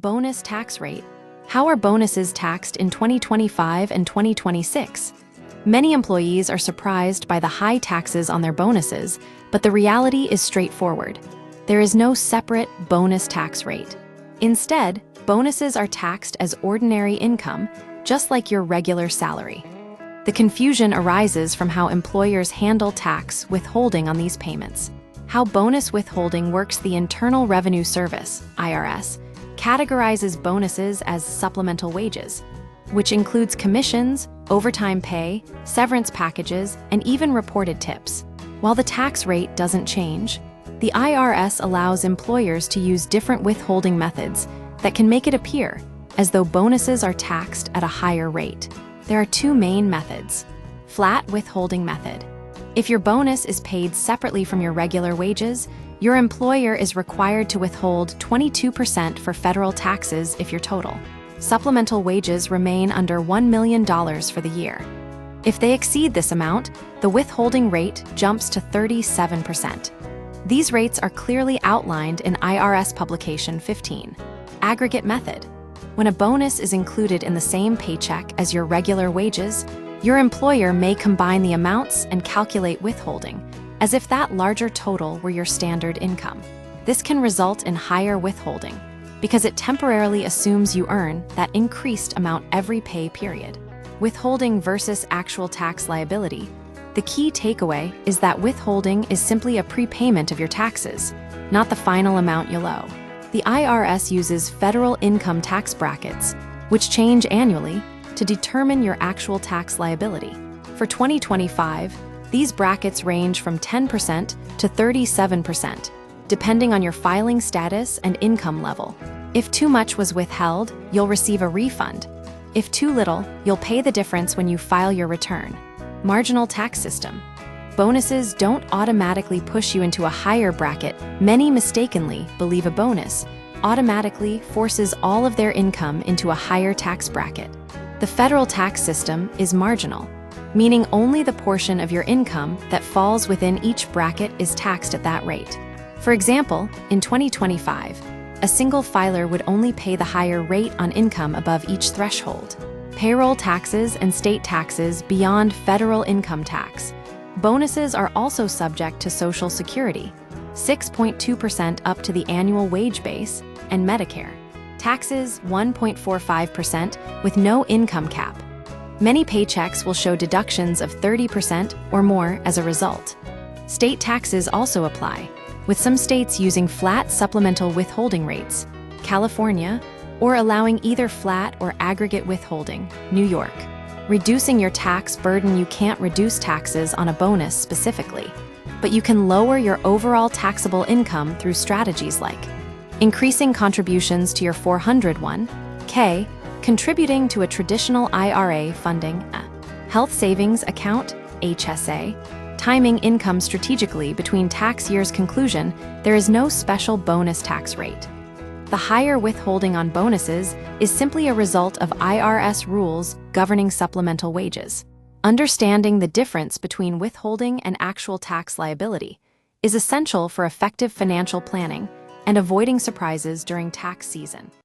Bonus tax rate. How are bonuses taxed in 2025 and 2026? Many employees are surprised by the high taxes on their bonuses, but the reality is straightforward. There is no separate bonus tax rate. Instead, bonuses are taxed as ordinary income, just like your regular salary. The confusion arises from how employers handle tax withholding on these payments. How bonus withholding works: the Internal Revenue Service, IRS, categorizes bonuses as supplemental wages, which includes commissions, overtime pay, severance packages, and even reported tips. While the tax rate doesn't change, the IRS allows employers to use different withholding methods that can make it appear as though bonuses are taxed at a higher rate. There are two main methods. Flat withholding method. If your bonus is paid separately from your regular wages, your employer is required to withhold 22% for federal taxes if your total supplemental wages remain under $1 million for the year. If they exceed this amount, the withholding rate jumps to 37%. These rates are clearly outlined in IRS Publication 15. Aggregate method. When a bonus is included in the same paycheck as your regular wages, your employer may combine the amounts and calculate withholding, as if that larger total were your standard income. This can result in higher withholding, because it temporarily assumes you earn that increased amount every pay period. Withholding versus actual tax liability. The key takeaway is that withholding is simply a prepayment of your taxes, not the final amount you'll owe. The IRS uses federal income tax brackets, which change annually, to determine your actual tax liability. For 2025, these brackets range from 10% to 37%, depending on your filing status and income level. If too much was withheld, you'll receive a refund. If too little, you'll pay the difference when you file your return. Marginal tax system. Bonuses don't automatically push you into a higher bracket. Many mistakenly believe a bonus automatically forces all of their income into a higher tax bracket. The federal tax system is marginal, meaning only the portion of your income that falls within each bracket is taxed at that rate. For example, in 2025, a single filer would only pay the higher rate on income above each threshold. Payroll taxes and state taxes beyond federal income tax. Bonuses are also subject to Social Security, 6.2% up to the annual wage base, and Medicare. Taxes, 1.45% with no income cap. Many paychecks will show deductions of 30% or more as a result. State taxes also apply, with some states using flat supplemental withholding rates, California, or allowing either flat or aggregate withholding, New York. Reducing your tax burden. You can't reduce taxes on a bonus specifically, but you can lower your overall taxable income through strategies like increasing contributions to your 401(k), contributing to a traditional IRA funding, a health savings account, HSA, timing income strategically between tax years. Conclusion: there is no special bonus tax rate. The higher withholding on bonuses is simply a result of IRS rules governing supplemental wages. Understanding the difference between withholding and actual tax liability is essential for effective financial planning and avoiding surprises during tax season.